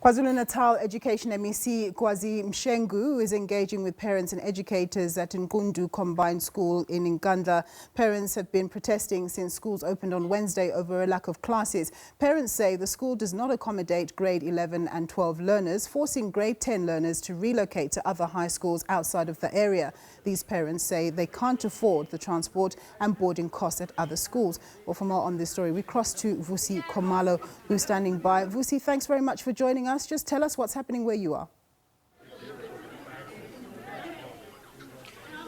KwaZulu-Natal Education MEC Kwazi Mshengu is engaging with parents and educators at Nqundu Combined School in Nkandla. Parents have been protesting since schools opened on Wednesday over a lack of classes. Parents say the school does not accommodate grade 11 and 12 learners, forcing grade 10 learners to relocate to other high schools outside of the area. These parents say they can't afford the transport and boarding costs at other schools. Well, for more on this story, we cross to Vusi Khumalo, who's standing by. Vusi, thanks very much for joining us. Just tell us what's happening where you are.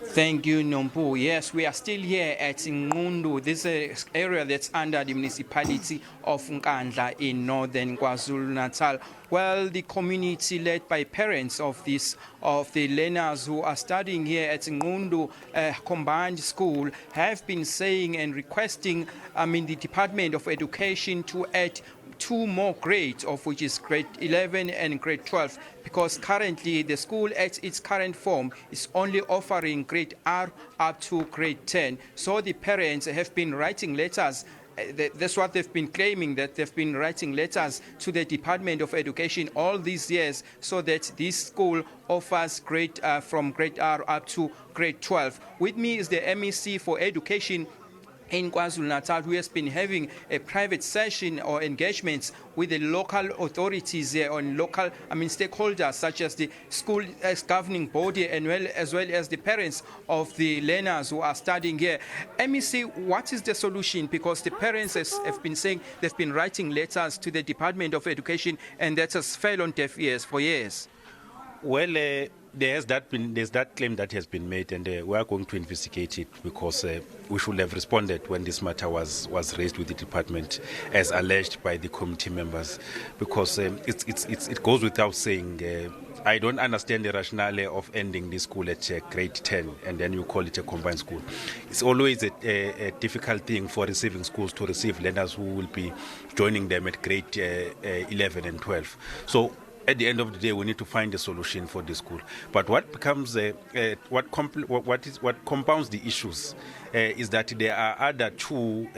Thank you, Nompu. Yes, we are still here at Nqundu. This is an area that's under the municipality of Nkandla in northern KwaZulu-Natal. Well, the community led by parents of the learners who are studying here at Nqundu Combined School have been saying and requesting, the Department of Education to add 2 more grades, of which is grade 11 and grade 12, because currently the school at its current form is only offering grade R up to grade 10. So the parents have been writing letters. That's what they've been claiming, that they've been writing letters to the Department of Education all these years so that this school offers grade from grade R up to grade 12. With me is the MEC for Education in KwaZulu-Natal, who has been having a private session or engagements with the local authorities on local, stakeholders such as the school governing body and as well as the parents of the learners who are studying here. MEC, what is the solution? Because the parents have been saying they've been writing letters to the Department of Education and that has fell on deaf ears for years. Well, there's that claim that has been made, and we are going to investigate it because we should have responded when this matter was raised with the department, as alleged by the committee members. Because it goes without saying, I don't understand the rationale of ending this school at grade 10 and then you call it a combined school. It's always a difficult thing for receiving schools to receive learners who will be joining them at grade 11 and 12. So at the end of the day, we need to find a solution for this school. But what becomes what compounds the issues is that there are other 2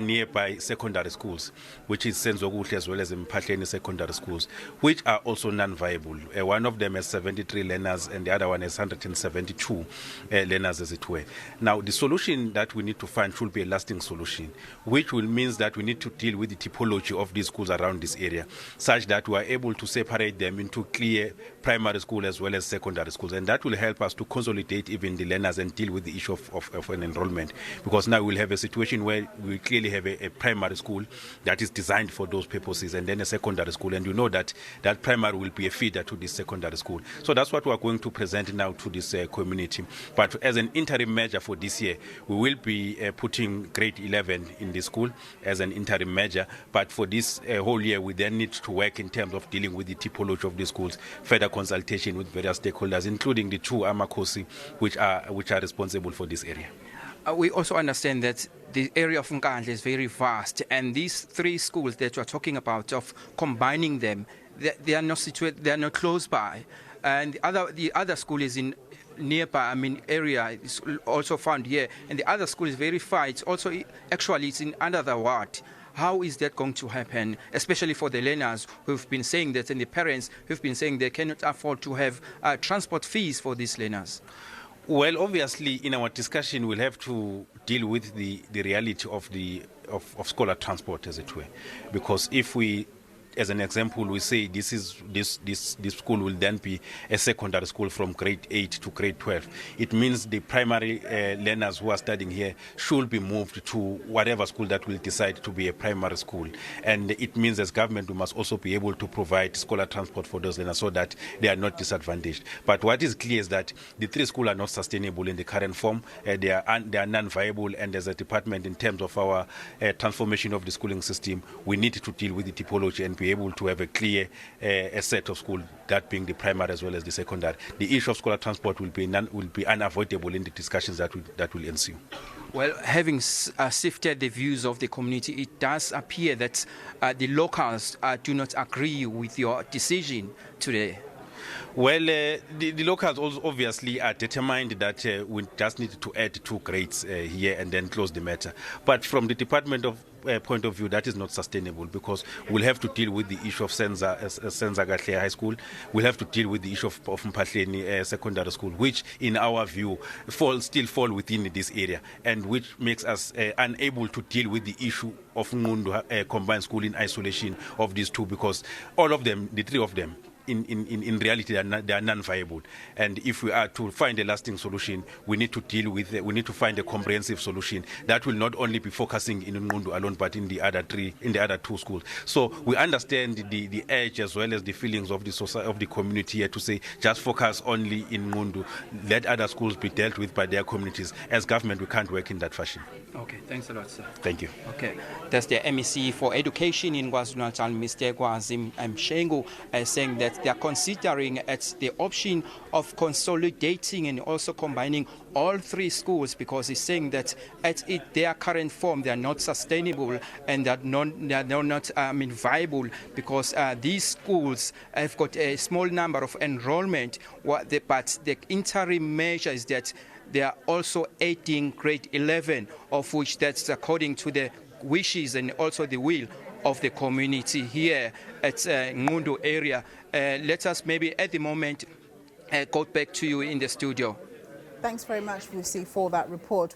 nearby secondary schools, which is Senzokuhle as well as Mpahleni secondary schools, which are also non-viable. One of them has 73 learners and the other one has 172 learners, as it were. Now, the solution that we need to find should be a lasting solution, which will mean that we need to deal with the typology of these schools around this area, such that we are able to separate them into clear primary school as well as secondary schools, and that will help us to consolidate even the learners and deal with the issue of an enrollment, because now we'll have a situation where we clearly have a primary school that is designed for those purposes and then a secondary school, and you know that that primary will be a feeder to this secondary school. So that's what we are going to present now to this community. But as an interim measure for this year, we will be putting grade 11 in the school as an interim measure, but for this whole year we then need to work in terms of dealing with the typology of the schools, further consultation with various stakeholders, including the 2 Amakosi which are responsible for this area. We also understand that the area of Nkandla is very vast, and these 3 schools that you're talking about, of combining them, they are not situated, they are not close by, and the other school is in nearby area is also found here, and the other school is very far. It's also actually it's in another ward. How is that going to happen, especially for the learners who've been saying that, and the parents who've been saying they cannot afford to have transport fees for these learners? Well, obviously, in our discussion, we'll have to deal with the reality of scholar transport, as it were, because if we, as an example, we say this school will then be a secondary school from grade 8 to grade 12. It means the primary learners who are studying here should be moved to whatever school that will decide to be a primary school. And it means as government we must also be able to provide scholar transport for those learners so that they are not disadvantaged. But what is clear is that the 3 schools are not sustainable in the current form. They are non-viable, and as a department, in terms of our transformation of the schooling system, we need to deal with the typology and be able to have a clear a set of schools, that being the primary as well as the secondary. The issue of scholar transport will be unavoidable in the discussions that will ensue. Well, having sifted the views of the community, it does appear that the locals do not agree with your decision today. Well, the locals also obviously are determined that we just need to add 2 grades here and then close the matter. But from the Department of point of view, that is not sustainable, because we'll have to deal with the issue of Senza Gahle High School. We'll have to deal with the issue of Mpahleni Secondary School, which in our view still fall within this area, and which makes us unable to deal with the issue of Nqundu Combined School in isolation of these two, because all of them, the three of them, in reality, they are non-viable. And if we are to find a lasting solution, we need to find a comprehensive solution that will not only be focusing in Nqundu alone, but in the other two schools. So we understand the urge as well as the feelings of the society, of the community here, to say just focus only in Nqundu, let other schools be dealt with by their communities. As government, we can't work in that fashion. Okay, thanks a lot, sir. Thank you. Okay, that's the MEC for Education in KwaZulu-Natal, Mr. Kwazi Mshengu, saying that they are considering the option of consolidating and also combining all three schools, because he's saying that at their current form they are not sustainable and that they are not viable, because these schools have got a small number of enrollment, but the interim measure is that they are also aiding grade 11, of which that's according to the wishes and also the will of the community here at Nqundu area. Let us maybe at the moment go back to you in the studio. Thanks very much, Vusi, for that report.